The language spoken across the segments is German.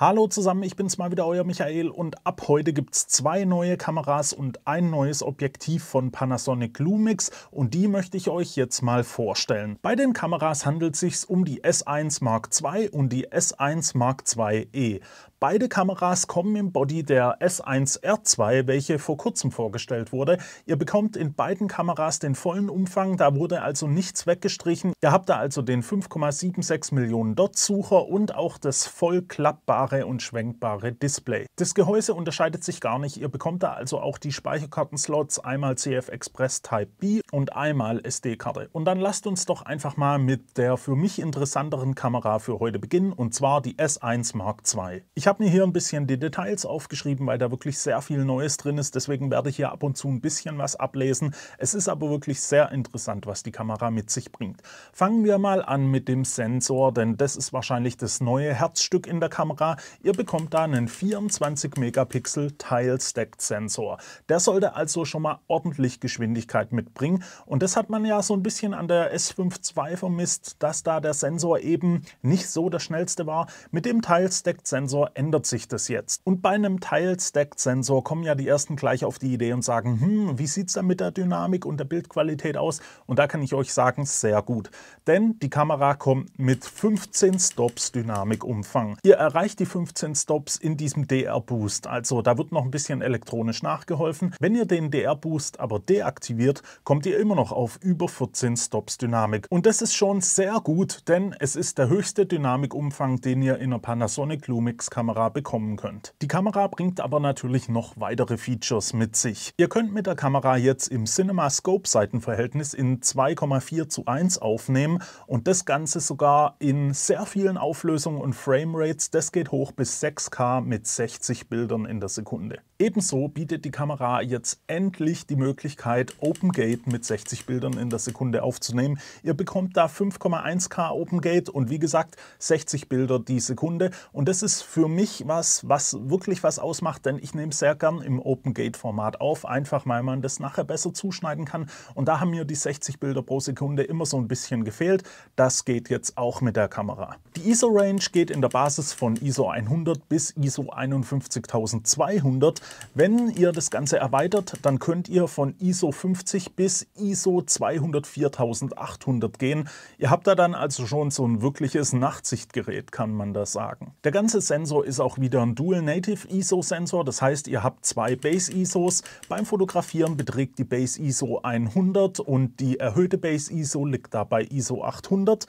Hallo zusammen, ich bin's mal wieder, euer Michael, und ab heute gibt's zwei neue Kameras und ein neues Objektiv von Panasonic Lumix und die möchte ich euch jetzt mal vorstellen. Bei den Kameras handelt es sich um die S1 Mark II und die S1 Mark IIe. Beide Kameras kommen im Body der S1R2, welche vor kurzem vorgestellt wurde. Ihr bekommt in beiden Kameras den vollen Umfang, da wurde also nichts weggestrichen. Ihr habt da also den 5,76 Millionen Dot-Sucher und auch das voll klappbare und schwenkbare Display. Das Gehäuse unterscheidet sich gar nicht. Ihr bekommt da also auch die Speicherkartenslots, einmal CF Express Type B und einmal SD-Karte. Und dann lasst uns doch einfach mal mit der für mich interessanteren Kamera für heute beginnen, und zwar die S1 Mark II. Ich habe mir hier ein bisschen die Details aufgeschrieben, weil da wirklich sehr viel Neues drin ist. Deswegen werde ich hier ab und zu ein bisschen was ablesen. Es ist aber wirklich sehr interessant, was die Kamera mit sich bringt. Fangen wir mal an mit dem Sensor, denn das ist wahrscheinlich das neue Herzstück in der Kamera. Ihr bekommt da einen 24 Megapixel Tile-Stacked Sensor. Der sollte also schon mal ordentlich Geschwindigkeit mitbringen. Und das hat man ja so ein bisschen an der S5 II vermisst, dass da der Sensor eben nicht so der schnellste war. Mit dem Tile-Stacked Sensor ändert sich das jetzt. Und bei einem Tile-Stacked Sensor kommen ja die ersten gleich auf die Idee und sagen, wie sieht es dann mit der Dynamik und der Bildqualität aus? Und da kann ich euch sagen, sehr gut. Denn die Kamera kommt mit 15 Stops Dynamikumfang. Ihr erreicht die 15 Stops in diesem DR-Boost. Also da wird noch ein bisschen elektronisch nachgeholfen. Wenn ihr den DR-Boost aber deaktiviert, kommt ihr immer noch auf über 14 Stops Dynamik. Und das ist schon sehr gut, denn es ist der höchste Dynamikumfang, den ihr in einer Panasonic Lumix Kamera bekommen könnt. Die Kamera bringt aber natürlich noch weitere Features mit sich. Ihr könnt mit der Kamera jetzt im CinemaScope-Seitenverhältnis in 2,4:1 aufnehmen und das Ganze sogar in sehr vielen Auflösungen und Framerates. Das geht hoch bis 6K mit 60 Bildern in der Sekunde. Ebenso bietet die Kamera jetzt endlich die Möglichkeit, OpenGate mit 60 Bildern in der Sekunde aufzunehmen. Ihr bekommt da 5,1K OpenGate und wie gesagt 60 Bilder die Sekunde. Und das ist für mich was wirklich was ausmacht, denn ich nehme sehr gern im OpenGate-Format auf, einfach weil man das nachher besser zuschneiden kann. Und da haben mir die 60 Bilder pro Sekunde immer so ein bisschen gefehlt. Das geht jetzt auch mit der Kamera. Die ISO-Range geht in der Basis von ISO 100 bis ISO 51200. Wenn ihr das Ganze erweitert, dann könnt ihr von ISO 50 bis ISO 204.800 gehen. Ihr habt da dann also schon so ein wirkliches Nachtsichtgerät, kann man das sagen. Der ganze Sensor ist auch wieder ein Dual Native ISO Sensor, das heißt, ihr habt zwei Base ISOs. Beim Fotografieren beträgt die Base ISO 100 und die erhöhte Base ISO liegt da bei ISO 800.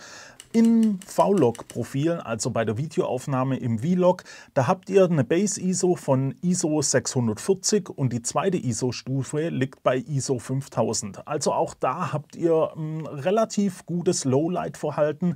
Im V-Log-Profil, also bei der Videoaufnahme im Vlog, da habt ihr eine Base ISO von ISO 640 und die zweite ISO-Stufe liegt bei ISO 5000. Also auch da habt ihr ein relativ gutes Lowlight-Verhalten.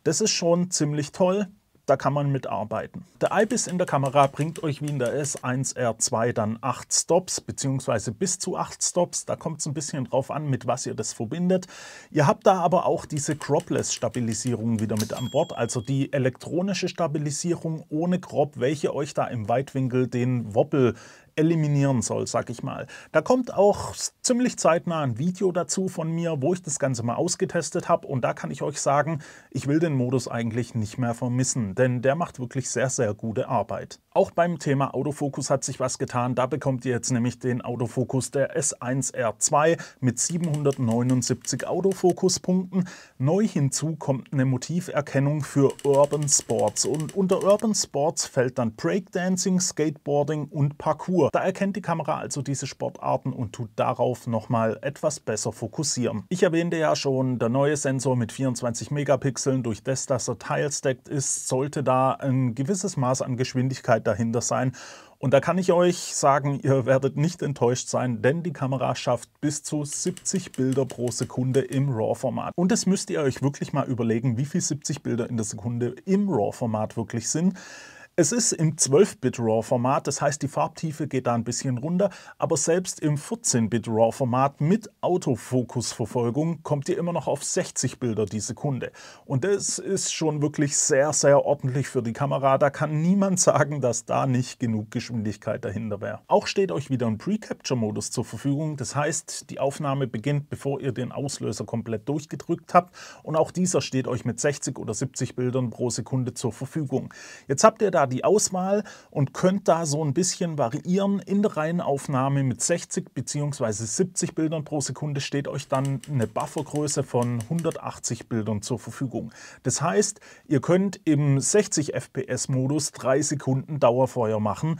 Das ist schon ziemlich toll. Da kann man mitarbeiten. Der IBIS in der Kamera bringt euch wie in der S1R2 dann 8 Stops bzw. bis zu 8 Stops. Da kommt es ein bisschen drauf an, mit was ihr das verbindet. Ihr habt da aber auch diese Cropless-Stabilisierung wieder mit an Bord, also die elektronische Stabilisierung ohne Crop, welche euch da im Weitwinkel den Wobble eliminieren soll, sag ich mal. Da kommt auch ziemlich zeitnah ein Video dazu von mir, wo ich das Ganze mal ausgetestet habe, und da kann ich euch sagen, ich will den Modus eigentlich nicht mehr vermissen, denn der macht wirklich sehr, sehr gute Arbeit. Auch beim Thema Autofokus hat sich was getan. Da bekommt ihr jetzt nämlich den Autofokus der S1R2 mit 779 Autofokuspunkten. Neu hinzu kommt eine Motiverkennung für Urban Sports, und unter Urban Sports fällt dann Breakdancing, Skateboarding und Parkour. Da erkennt die Kamera also diese Sportarten und tut darauf nochmal etwas besser fokussieren. Ich erwähnte ja schon, der neue Sensor mit 24 Megapixeln, durch das, dass er Tile-Stacked ist, sollte da ein gewisses Maß an Geschwindigkeit dahinter sein. Und da kann ich euch sagen, ihr werdet nicht enttäuscht sein, denn die Kamera schafft bis zu 70 Bilder pro Sekunde im RAW-Format. Und das müsst ihr euch wirklich mal überlegen, wie viel 70 Bilder in der Sekunde im RAW-Format wirklich sind. Es ist im 12-Bit RAW-Format, das heißt, die Farbtiefe geht da ein bisschen runter, aber selbst im 14-Bit RAW-Format mit Autofokusverfolgung kommt ihr immer noch auf 60 Bilder die Sekunde. Und das ist schon wirklich sehr, sehr ordentlich für die Kamera. Da kann niemand sagen, dass da nicht genug Geschwindigkeit dahinter wäre. Auch steht euch wieder ein Pre-Capture-Modus zur Verfügung. Das heißt, die Aufnahme beginnt, bevor ihr den Auslöser komplett durchgedrückt habt. Und auch dieser steht euch mit 60 oder 70 Bildern pro Sekunde zur Verfügung. Jetzt habt ihr da da die Auswahl und könnt da so ein bisschen variieren. In der Reihenaufnahme mit 60 bzw. 70 Bildern pro Sekunde steht euch dann eine Buffergröße von 180 Bildern zur Verfügung. Das heißt, ihr könnt im 60 FPS Modus 3 Sekunden Dauerfeuer machen.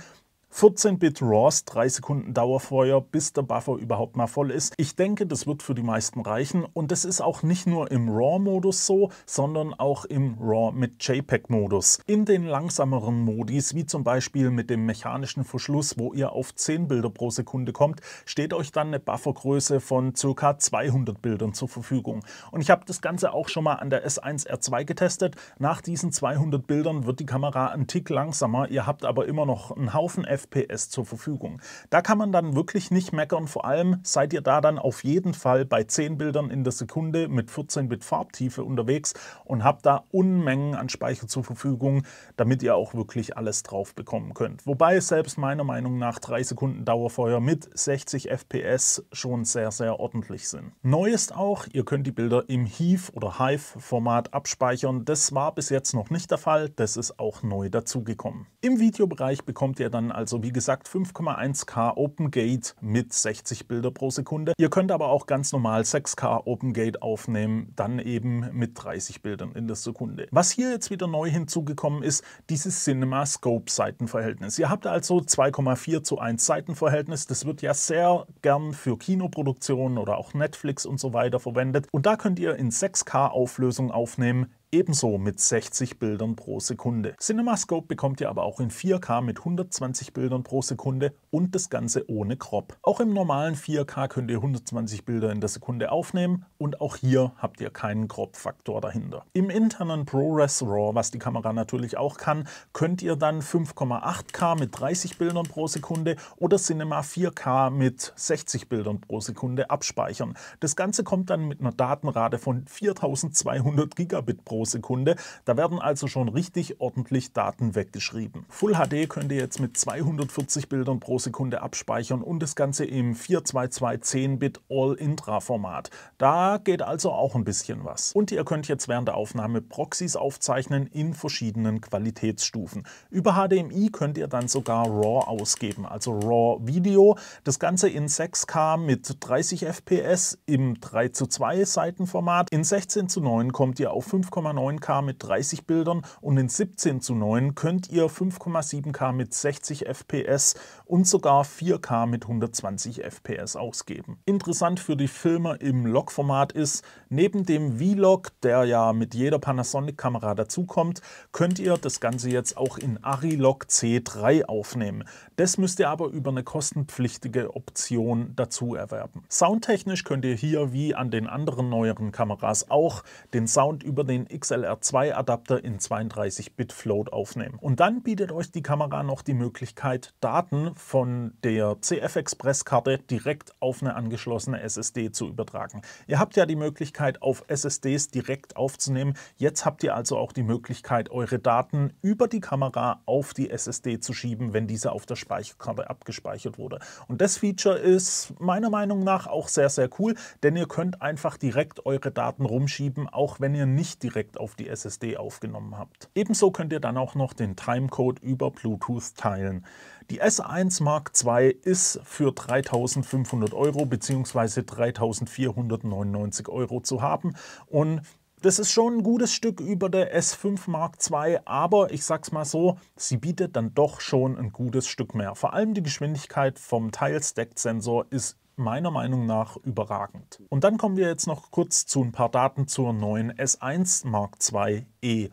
14-Bit RAWs, 3 Sekunden Dauerfeuer, bis der Buffer überhaupt mal voll ist. Ich denke, das wird für die meisten reichen und das ist auch nicht nur im RAW-Modus so, sondern auch im RAW mit JPEG-Modus. In den langsameren Modis, wie zum Beispiel mit dem mechanischen Verschluss, wo ihr auf 10 Bilder pro Sekunde kommt, steht euch dann eine Buffergröße von ca. 200 Bildern zur Verfügung. Und ich habe das Ganze auch schon mal an der S1R2 getestet. Nach diesen 200 Bildern wird die Kamera ein Tick langsamer, ihr habt aber immer noch einen Haufen FPS zur Verfügung. Da kann man dann wirklich nicht meckern, vor allem seid ihr da dann auf jeden Fall bei 10 Bildern in der Sekunde mit 14-Bit Farbtiefe unterwegs und habt da Unmengen an Speicher zur Verfügung, damit ihr auch wirklich alles drauf bekommen könnt. Wobei selbst meiner Meinung nach 3 Sekunden Dauerfeuer mit 60 FPS schon sehr, sehr ordentlich sind. Neu ist auch, ihr könnt die Bilder im HEIF oder HEIF-Format abspeichern. Das war bis jetzt noch nicht der Fall, das ist auch neu dazugekommen. Im Videobereich bekommt ihr dann also wie gesagt 5,1K OpenGate mit 60 Bilder pro Sekunde. Ihr könnt aber auch ganz normal 6K OpenGate aufnehmen, dann eben mit 30 Bildern in der Sekunde. Was hier jetzt wieder neu hinzugekommen ist, dieses CinemaScope-Seitenverhältnis. Ihr habt also 2,4:1 Seitenverhältnis. Das wird ja sehr gern für Kinoproduktionen oder auch Netflix und so weiter verwendet. Und da könnt ihr in 6K Auflösung aufnehmen, ebenso mit 60 Bildern pro Sekunde. CinemaScope bekommt ihr aber auch in 4K mit 120 Bildern pro Sekunde und das Ganze ohne Crop. Auch im normalen 4K könnt ihr 120 Bilder in der Sekunde aufnehmen und auch hier habt ihr keinen Crop-Faktor dahinter. Im internen ProRes RAW, was die Kamera natürlich auch kann, könnt ihr dann 5,8K mit 30 Bildern pro Sekunde oder Cinema 4K mit 60 Bildern pro Sekunde abspeichern. Das Ganze kommt dann mit einer Datenrate von 4200 Gigabit pro Sekunde. Da werden also schon richtig ordentlich Daten weggeschrieben. Full HD könnt ihr jetzt mit 240 Bildern pro Sekunde abspeichern und das Ganze im 422 10-Bit All-Intra-Format. Da geht also auch ein bisschen was. Und ihr könnt jetzt während der Aufnahme Proxys aufzeichnen in verschiedenen Qualitätsstufen. Über HDMI könnt ihr dann sogar RAW ausgeben, also RAW Video. Das Ganze in 6K mit 30 FPS im 3:2 Seitenformat. In 16:9 kommt ihr auf 5,9K mit 30 Bildern und in 17:9 könnt ihr 5,7K mit 60 FPS und sogar 4K mit 120 FPS ausgeben. Interessant für die Filmer im Log-Format ist, neben dem V-Log, der ja mit jeder Panasonic-Kamera dazukommt, könnt ihr das Ganze jetzt auch in Arilog C3 aufnehmen. Das müsst ihr aber über eine kostenpflichtige Option dazu erwerben. Soundtechnisch könnt ihr hier wie an den anderen neueren Kameras auch den Sound über den XLR2 Adapter in 32-Bit Float aufnehmen. Und dann bietet euch die Kamera noch die Möglichkeit, Daten von der CF-Express-Karte direkt auf eine angeschlossene SSD zu übertragen. Ihr habt ja die Möglichkeit, auf SSDs direkt aufzunehmen. Jetzt habt ihr also auch die Möglichkeit, eure Daten über die Kamera auf die SSD zu schieben, wenn diese auf der Speicherkarte abgespeichert wurde. Und das Feature ist meiner Meinung nach auch sehr, sehr cool, denn ihr könnt einfach direkt eure Daten rumschieben, auch wenn ihr nicht direkt auf die SSD aufgenommen habt. Ebenso könnt ihr dann auch noch den Timecode über Bluetooth teilen. Die S1 Mark II ist für 3.500 € bzw. 3.499 € zu haben und das ist schon ein gutes Stück über der S5 Mark II, aber ich sag's mal so, sie bietet dann doch schon ein gutes Stück mehr. Vor allem die Geschwindigkeit vom Tile-Stacked-Sensor ist meiner Meinung nach überragend. Und dann kommen wir jetzt noch kurz zu ein paar Daten zur neuen S1 Mark II-E.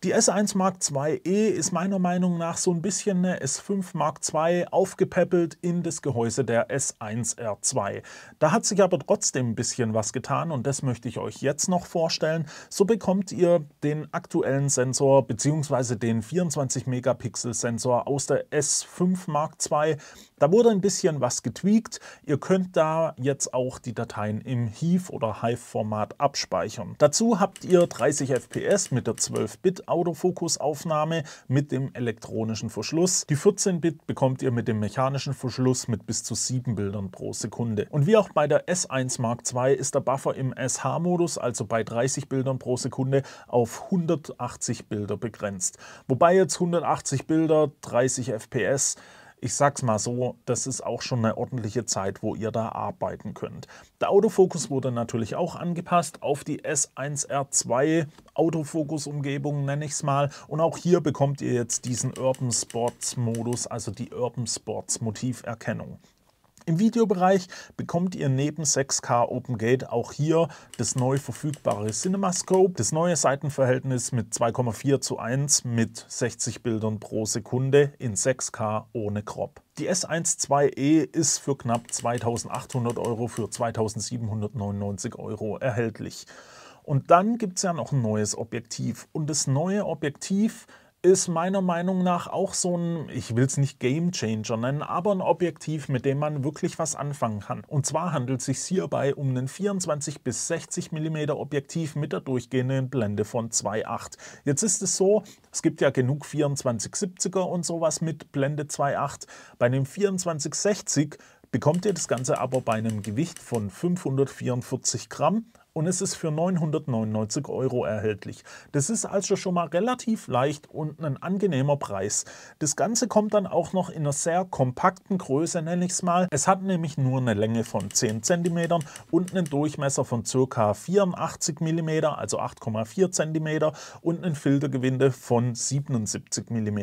Die S1 Mark II-E ist meiner Meinung nach so ein bisschen eine S5 Mark II aufgepäppelt in das Gehäuse der S1R2. Da hat sich aber trotzdem ein bisschen was getan und das möchte ich euch jetzt noch vorstellen. So bekommt ihr den aktuellen Sensor bzw. den 24-Megapixel-Sensor aus der S5 Mark II. Da wurde ein bisschen was getweakt. Ihr könnt da jetzt auch die Dateien im HEIF oder HEIF-Format abspeichern. Dazu habt ihr 30 FPS mit der 12-Bit Autofokusaufnahme mit dem elektronischen Verschluss. Die 14-Bit bekommt ihr mit dem mechanischen Verschluss mit bis zu 7 Bildern pro Sekunde. Und wie auch bei der S1 Mark II ist der Buffer im SH-Modus, also bei 30 Bildern pro Sekunde, auf 180 Bilder begrenzt. Wobei jetzt 180 Bilder, 30 FPS, ich sag's mal so, das ist auch schon eine ordentliche Zeit, wo ihr da arbeiten könnt. Der Autofokus wurde natürlich auch angepasst auf die S1R2 Autofokus-Umgebung, nenne ich es mal. Und auch hier bekommt ihr jetzt diesen Urban Sports Modus, also die Urban Sports Motiverkennung. Im Videobereich bekommt ihr neben 6K Open Gate auch hier das neu verfügbare CinemaScope, das neue Seitenverhältnis mit 2,4:1 mit 60 Bildern pro Sekunde in 6K ohne Crop. Die S1 IIe ist für knapp 2.800 € für 2.799 € erhältlich. Und dann gibt es ja noch ein neues Objektiv. Und das neue Objektiv ist meiner Meinung nach auch so ein, ich will es nicht Game Changer nennen, aber ein Objektiv, mit dem man wirklich was anfangen kann. Und zwar handelt es sich hierbei um ein 24 bis 60 mm Objektiv mit der durchgehenden Blende von 2,8. Jetzt ist es so, es gibt ja genug 2470er und sowas mit Blende 2,8. Bei dem 2460 bekommt ihr das Ganze aber bei einem Gewicht von 544 Gramm. Und es ist für 999 € erhältlich. Das ist also schon mal relativ leicht und ein angenehmer Preis. Das Ganze kommt dann auch noch in einer sehr kompakten Größe, nenne ich es mal. Es hat nämlich nur eine Länge von 10 cm und einen Durchmesser von ca. 84 mm, also 8,4 cm und ein Filtergewinde von 77 mm.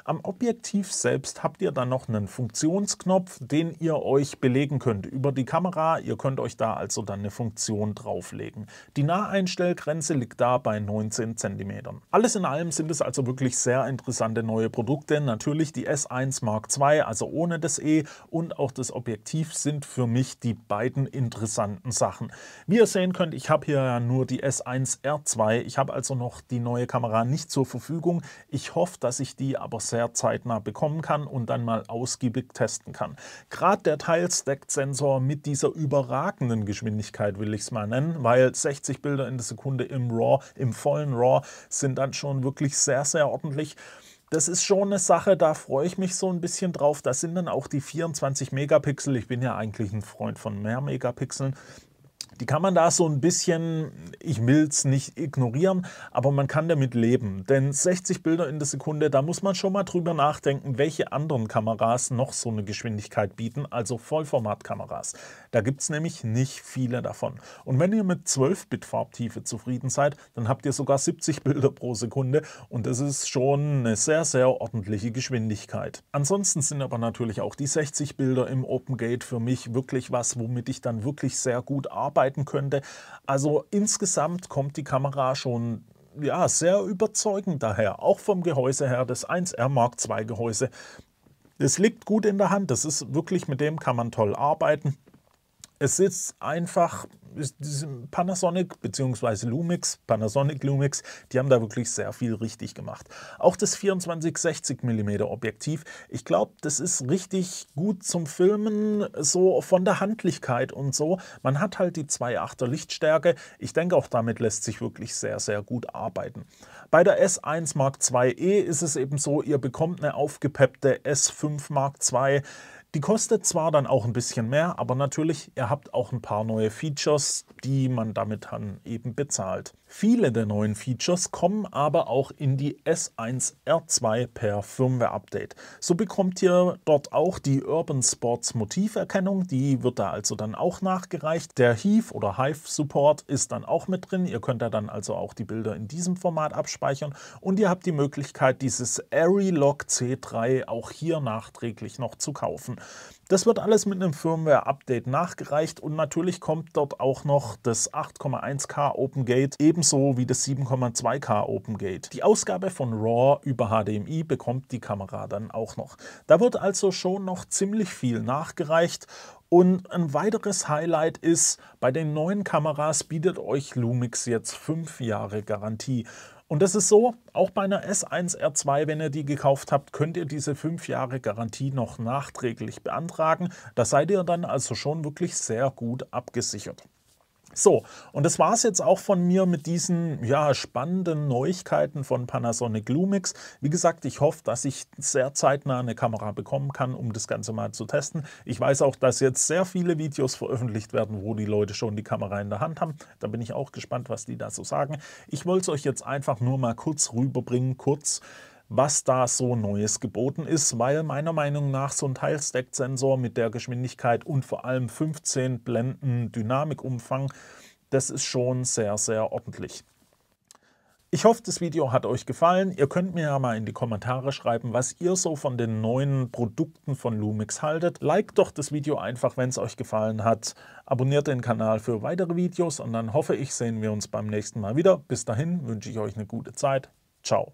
Am Objektiv selbst habt ihr dann noch einen Funktionsknopf, den ihr euch belegen könnt über die Kamera. Ihr könnt euch da also dann eine Funktion drauflegen. Die Naheinstellgrenze liegt da bei 19 cm. Alles in allem sind es also wirklich sehr interessante neue Produkte. Natürlich die S1 Mark II, also ohne das E, und auch das Objektiv sind für mich die beiden interessanten Sachen. Wie ihr sehen könnt, ich habe hier ja nur die S1R2. Ich habe also noch die neue Kamera nicht zur Verfügung. Ich hoffe, dass ich die aber sehr zeitnah bekommen kann und dann mal ausgiebig testen kann. Gerade der Tile-Stacked-Sensor mit dieser überragenden Geschwindigkeit, will ich es mal nennen, weil 60 Bilder in der Sekunde im RAW, im vollen RAW, sind dann schon wirklich sehr, sehr ordentlich. Das ist schon eine Sache, da freue ich mich so ein bisschen drauf. Da sind dann auch die 24 Megapixel. Ich bin ja eigentlich ein Freund von mehr Megapixeln. Die kann man da so ein bisschen, ich will es nicht ignorieren, aber man kann damit leben. Denn 60 Bilder in der Sekunde, da muss man schon mal drüber nachdenken, welche anderen Kameras noch so eine Geschwindigkeit bieten, also Vollformatkameras. Da gibt es nämlich nicht viele davon. Und wenn ihr mit 12-Bit Farbtiefe zufrieden seid, dann habt ihr sogar 70 Bilder pro Sekunde und das ist schon eine sehr, sehr ordentliche Geschwindigkeit. Ansonsten sind aber natürlich auch die 60 Bilder im Open Gate für mich wirklich was, womit ich dann wirklich sehr gut arbeiten könnte. Also insgesamt kommt die Kamera schon ja, sehr überzeugend daher, auch vom Gehäuse her, das 1R Mark II Gehäuse. Das liegt gut in der Hand, das ist wirklich, mit dem kann man toll arbeiten. Es ist einfach, Panasonic bzw. Lumix, Panasonic Lumix, die haben da wirklich sehr viel richtig gemacht. Auch das 24-60 mm Objektiv, ich glaube, das ist richtig gut zum Filmen, so von der Handlichkeit und so. Man hat halt die 2,8er Lichtstärke. Ich denke, auch damit lässt sich wirklich sehr, sehr gut arbeiten. Bei der S1 Mark IIe ist es eben so, ihr bekommt eine aufgepeppte S5 Mark II. Die kostet zwar dann auch ein bisschen mehr, aber natürlich, ihr habt auch ein paar neue Features, die man damit dann eben bezahlt. Viele der neuen Features kommen aber auch in die S1R2 per Firmware-Update. So bekommt ihr dort auch die Urban Sports Motiverkennung, die wird da also dann auch nachgereicht. Der Hive oder Hive Support ist dann auch mit drin. Ihr könnt da dann also auch die Bilder in diesem Format abspeichern und ihr habt die Möglichkeit, dieses ARRILOG C3 auch hier nachträglich noch zu kaufen. Das wird alles mit einem Firmware-Update nachgereicht und natürlich kommt dort auch noch das 8,1K Open Gate, ebenso wie das 7,2K Open Gate. Die Ausgabe von RAW über HDMI bekommt die Kamera dann auch noch. Da wird also schon noch ziemlich viel nachgereicht. Und ein weiteres Highlight ist, bei den neuen Kameras bietet euch Lumix jetzt 5 Jahre Garantie. Und das ist so, auch bei einer S1R2, wenn ihr die gekauft habt, könnt ihr diese 5 Jahre Garantie noch nachträglich beantragen. Da seid ihr dann also schon wirklich sehr gut abgesichert. So, und das war es jetzt auch von mir mit diesen ja, spannenden Neuigkeiten von Panasonic Lumix. Wie gesagt, ich hoffe, dass ich sehr zeitnah eine Kamera bekommen kann, um das Ganze mal zu testen. Ich weiß auch, dass jetzt sehr viele Videos veröffentlicht werden, wo die Leute schon die Kamera in der Hand haben. Da bin ich auch gespannt, was die da so sagen. Ich wollte es euch jetzt einfach nur mal kurz rüberbringen, was da so Neues geboten ist, weil meiner Meinung nach so ein Teilstack-Sensor mit der Geschwindigkeit und vor allem 15 Blenden Dynamikumfang, das ist schon sehr, sehr ordentlich. Ich hoffe, das Video hat euch gefallen. Ihr könnt mir ja mal in die Kommentare schreiben, was ihr so von den neuen Produkten von Lumix haltet. Liked doch das Video einfach, wenn es euch gefallen hat. Abonniert den Kanal für weitere Videos und dann hoffe ich, sehen wir uns beim nächsten Mal wieder. Bis dahin wünsche ich euch eine gute Zeit. Ciao.